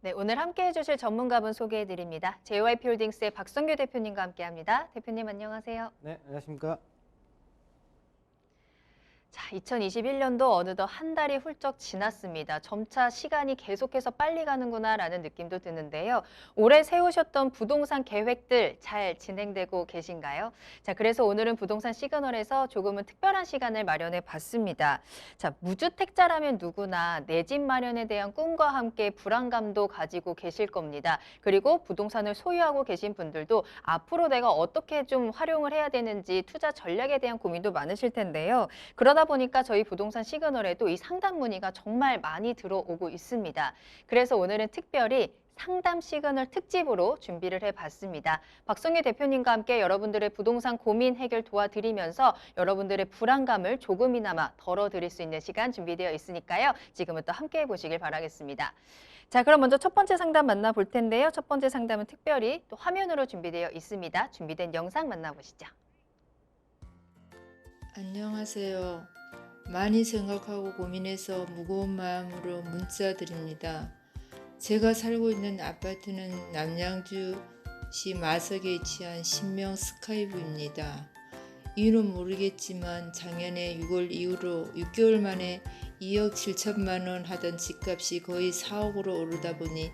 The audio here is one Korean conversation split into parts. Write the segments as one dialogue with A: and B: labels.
A: 네, 오늘 함께해 주실 전문가분 소개해 드립니다. JYP홀딩스의 박성규 대표님과 함께합니다. 대표님 안녕하세요.
B: 네, 안녕하십니까.
A: 자, 2021년도 어느덧 한 달이 훌쩍 지났습니다. 점차 시간이 계속해서 빨리 가는구나라는 느낌도 드는데요. 올해 세우셨던 부동산 계획들 잘 진행되고 계신가요? 자, 그래서 오늘은 부동산 시그널에서 조금은 특별한 시간을 마련해 봤습니다. 자, 무주택자라면 누구나 내 집 마련에 대한 꿈과 함께 불안감도 가지고 계실 겁니다. 그리고 부동산을 소유하고 계신 분들도 앞으로 내가 어떻게 좀 활용을 해야 되는지 투자 전략에 대한 고민도 많으실 텐데요. 그러다 보니까 저희 부동산 시그널에도 이 상담 문의가 정말 많이 들어오고 있습니다. 그래서 오늘은 특별히 상담 시그널 특집으로 준비를 해봤습니다. 박성규 대표님과 함께 여러분들의 부동산 고민 해결 도와드리면서 여러분들의 불안감을 조금이나마 덜어드릴 수 있는 시간 준비되어 있으니까요. 지금부터 함께 해보시길 바라겠습니다. 자, 그럼 먼저 첫 번째 상담 만나볼 텐데요. 첫 번째 상담은 특별히 또 화면으로 준비되어 있습니다. 준비된 영상 만나보시죠.
C: 안녕하세요. 많이 생각하고 고민해서 무거운 마음으로 문자 드립니다. 제가 살고 있는 아파트는 남양주시 마석에 위치한 신명 스카이뷰입니다. 이유는 모르겠지만 작년에 6월 이후로 6개월 만에 2억 7천만 원 하던 집값이 거의 4억으로 오르다 보니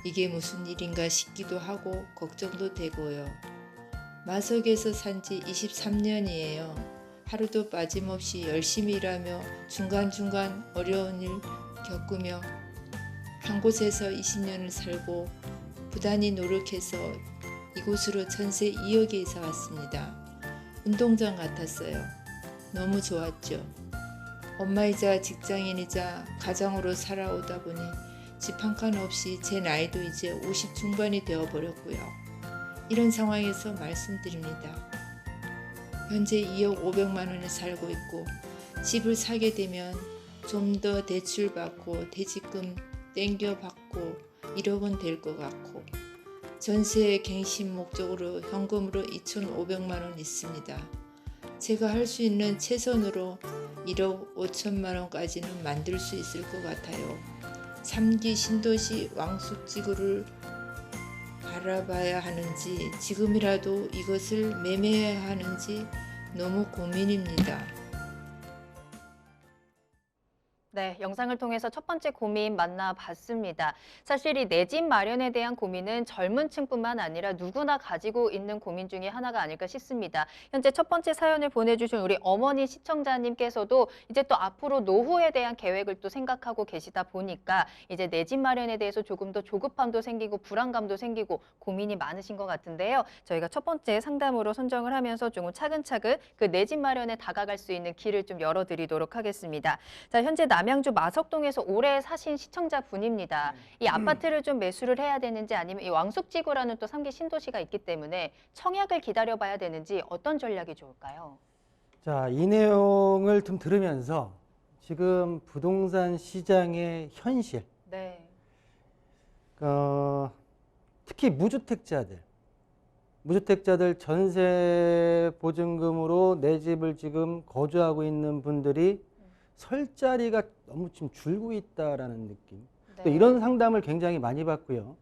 C: 이게 무슨 일인가 싶기도 하고 걱정도 되고요. 마석에서 산지 23년이에요. 하루도 빠짐없이 열심히 일하며 중간중간 어려운 일 겪으며 한 곳에서 20년을 살고 부단히 노력해서 이곳으로 전세 2억에 이사 왔습니다. 운동장 같았어요. 너무 좋았죠. 엄마이자 직장인이자 가장으로 살아오다 보니 집 한 칸 없이 제 나이도 이제 50 중반이 되어버렸고요. 이런 상황에서 말씀드립니다. 현재 2억 500만 원에 살고 있고 집을 사게 되면 좀 더 대출 받고 대지금 땡겨 받고 1억 원 될 것 같고 전세 갱신 목적으로 현금으로 2,500만 원 있습니다. 제가 할 수 있는 최선으로 1억 5천만 원까지는 만들 수 있을 것 같아요. 3기 신도시 왕숙지구를 알아봐야 하는지 지금이라도 이것을 매매해야 하는지 너무 고민입니다.
A: 네, 영상을 통해서 첫 번째 고민 만나봤습니다. 사실 이 내 집 마련에 대한 고민은 젊은 층뿐만 아니라 누구나 가지고 있는 고민 중에 하나가 아닐까 싶습니다. 현재 첫 번째 사연을 보내주신 우리 어머니 시청자님께서도 이제 또 앞으로 노후에 대한 계획을 또 생각하고 계시다 보니까 이제 내 집 마련에 대해서 조금 더 조급함도 생기고 불안감도 생기고 고민이 많으신 것 같은데요. 저희가 첫 번째 상담으로 선정을 하면서 조금 차근차근 그 내 집 마련에 다가갈 수 있는 길을 좀 열어드리도록 하겠습니다. 자, 현재 남양주 마석동에서 오래 사신 시청자분입니다. 이 아파트를 좀 매수를 해야 되는지 아니면 이 왕숙지구라는 또 3기 신도시가 있기 때문에 청약을 기다려봐야 되는지 어떤 전략이 좋을까요?
B: 자, 이 내용을 좀 들으면서 지금 부동산 시장의 현실,
A: 네.
B: 특히 무주택자들 전세 보증금으로 내 집을 지금 거주하고 있는 분들이 설 자리가 너무 지금 줄고 있다라는 느낌.
A: 네.
B: 또 이런 상담을 굉장히 많이 받고요.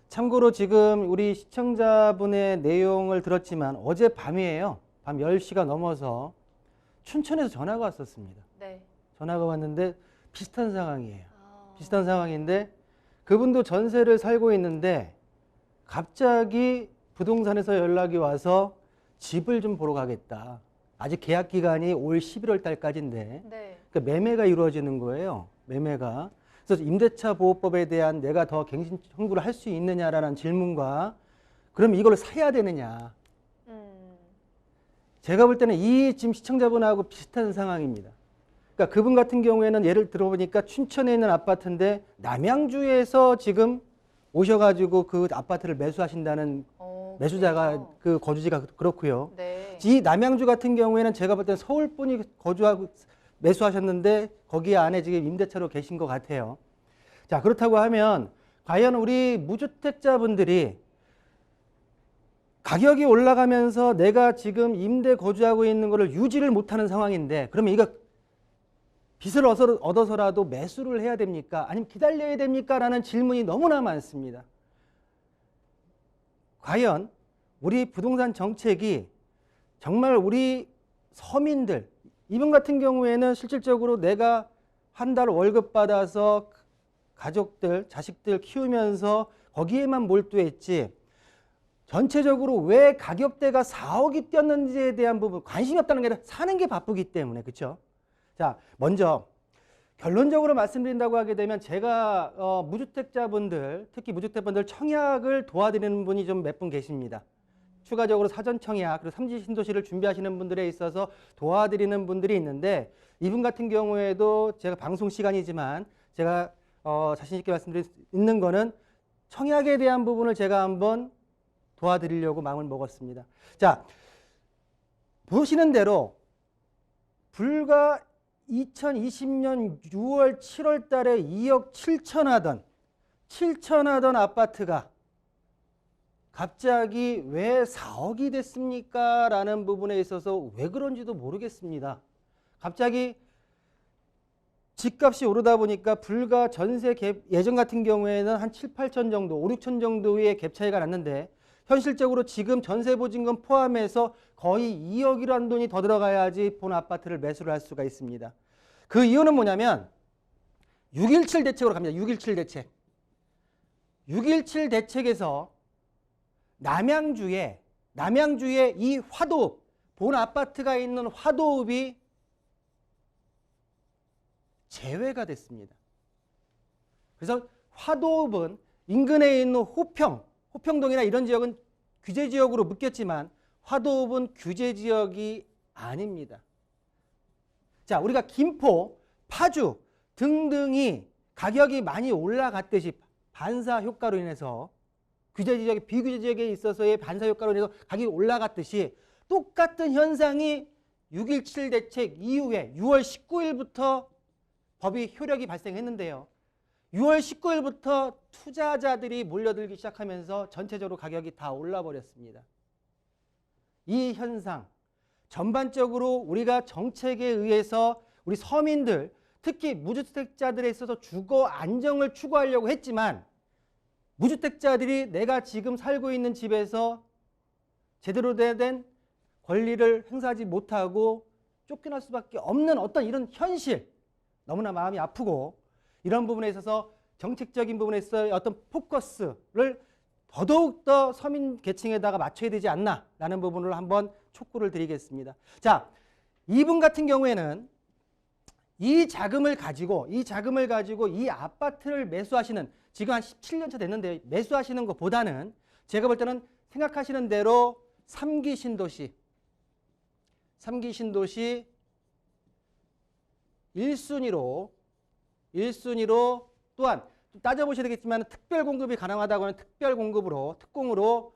B: 참고로 지금 우리 시청자분의 내용을 들었지만 어젯밤이에요. 밤 10시가 넘어서 춘천에서 전화가 왔었습니다.
A: 네.
B: 전화가 왔는데 비슷한 상황이에요.
A: 아.
B: 비슷한 상황인데 그분도 전세를 살고 있는데 갑자기 부동산에서 연락이 와서 집을 좀 보러 가겠다. 아직 계약 기간이 올 11월 달까지인데
A: 네.
B: 그러니까 매매가 이루어지는 거예요. 매매가. 그래서 임대차 보호법에 대한 내가 더 갱신 청구를 할 수 있느냐라는 질문과 그럼 이걸 사야 되느냐. 제가 볼 때는 이 지금 시청자분하고 비슷한 상황입니다. 그러니까 그분 같은 경우에는 예를 들어보니까 춘천에 있는 아파트인데 남양주에서 지금 오셔가지고 그 아파트를 매수하신다는 매수자가
A: 그래요?
B: 그 거주지가 그렇고요.
A: 네.
B: 이 남양주 같은 경우에는 제가 볼 때는 서울 분이 거주하고 매수하셨는데 거기 안에 지금 임대차로 계신 것 같아요. 자, 그렇다고 하면 과연 우리 무주택자분들이 가격이 올라가면서 내가 지금 임대 거주하고 있는 거를 유지를 못하는 상황인데 그러면 이거 빚을 얻어서라도 매수를 해야 됩니까? 아니면 기다려야 됩니까? 라는 질문이 너무나 많습니다. 과연 우리 부동산 정책이 정말 우리 서민들, 이분 같은 경우에는 실질적으로 내가 한 달 월급 받아서 가족들, 자식들 키우면서 거기에만 몰두했지 전체적으로 왜 가격대가 4억이 뛰었는지에 대한 부분 관심이 없다는 게 아니라 사는 게 바쁘기 때문에. 그렇죠? 자, 먼저 결론적으로 말씀드린다고 하게 되면 제가 무주택자분들, 특히 무주택분들 청약을 도와드리는 분이 좀 몇 분 계십니다. 추가적으로 사전 청약 그리고 삼지 신도시를 준비하시는 분들에 있어서 도와드리는 분들이 있는데 이분 같은 경우에도 제가 방송 시간이지만 제가 자신 있게 말씀드릴 수 있는 거는 청약에 대한 부분을 제가 한번 도와드리려고 마음을 먹었습니다. 자, 보시는 대로 불과 2020년 6월, 7월 달에 2억 7천 하던 아파트가 갑자기 왜 4억이 됐습니까? 라는 부분에 있어서 왜 그런지도 모르겠습니다. 갑자기 집값이 오르다 보니까 불과 전세 갭, 예전 같은 경우에는 한 7, 8천 정도, 5, 6천 정도의 갭 차이가 났는데 현실적으로 지금 전세 보증금 포함해서 거의 2억이라는 돈이 더 들어가야지 본 아파트를 매수를 할 수가 있습니다. 그 이유는 뭐냐면 6.17 대책으로 갑니다. 6.17 대책. 6.17 대책에서 남양주에 이 화도읍, 본 아파트가 있는 화도읍이 제외가 됐습니다. 그래서 화도읍은 인근에 있는 호평동이나 이런 지역은 규제 지역으로 묶였지만 화도읍은 규제 지역이 아닙니다. 자, 우리가 김포, 파주 등등이 가격이 많이 올라갔듯이 반사 효과로 인해서 규제 지역이 비규제 지역에 있어서의 반사 효과로 인해서 가격이 올라갔듯이 똑같은 현상이 6.17 대책 이후에 6월 19일부터 법이 효력이 발생했는데요. 6월 19일부터 투자자들이 몰려들기 시작하면서 전체적으로 가격이 다 올라버렸습니다. 이 현상 전반적으로 우리가 정책에 의해서 우리 서민들 특히 무주택자들에 있어서 주거 안정을 추구하려고 했지만 무주택자들이 내가 지금 살고 있는 집에서 제대로 된 권리를 행사하지 못하고 쫓겨날 수밖에 없는 어떤 이런 현실, 너무나 마음이 아프고 이런 부분에 있어서 정책적인 부분에 있어 어떤 포커스를 더더욱더 서민 계층에다가 맞춰야 되지 않나라는 부분을 한번 촉구를 드리겠습니다. 자, 이분 같은 경우에는 이 자금을 가지고 이 아파트를 매수하시는 지금 한 17년 차 됐는데 매수하시는 것보다는 제가 볼 때는 생각하시는 대로 3기 신도시 1순위로 또한 따져보셔야 되겠지만 특별 공급이 가능하다고 하는 특공으로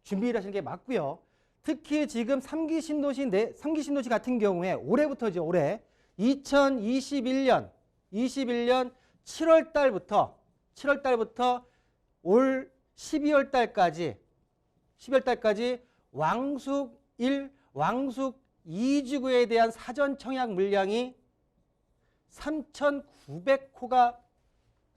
B: 준비를 하시는 게 맞고요. 특히 지금 3기 신도시 같은 경우에 올해부터죠. 올해 2021년 7월 달부터 올 12월 달까지 왕숙 1, 왕숙 2지구에 대한 사전 청약 물량이 3,900호가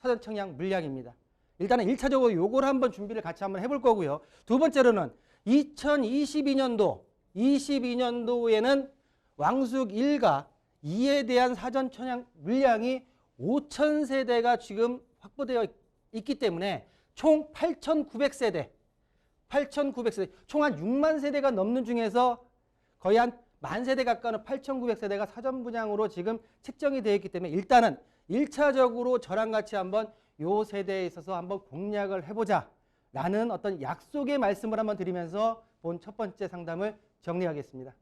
B: 사전 청약 물량입니다. 일단은 1차적으로 요걸 한번 준비를 같이 한번 해볼 거고요. 두 번째로는 2022년도에는 왕숙 1과 2에 대한 사전 청약 물량이 5,000세대가 지금 확보되어 있기 때문에 총 8,900세대, 총 한 6만 세대가 넘는 중에서 거의 한 10,000세대 가까운 8,900세대가 사전 분양으로 지금 책정이 되어 있기 때문에 일단은 1차적으로 저랑 같이 한번 요 세대에 있어서 한번 공략을 해보자 라는 어떤 약속의 말씀을 한번 드리면서 본 첫 번째 상담을 정리하겠습니다.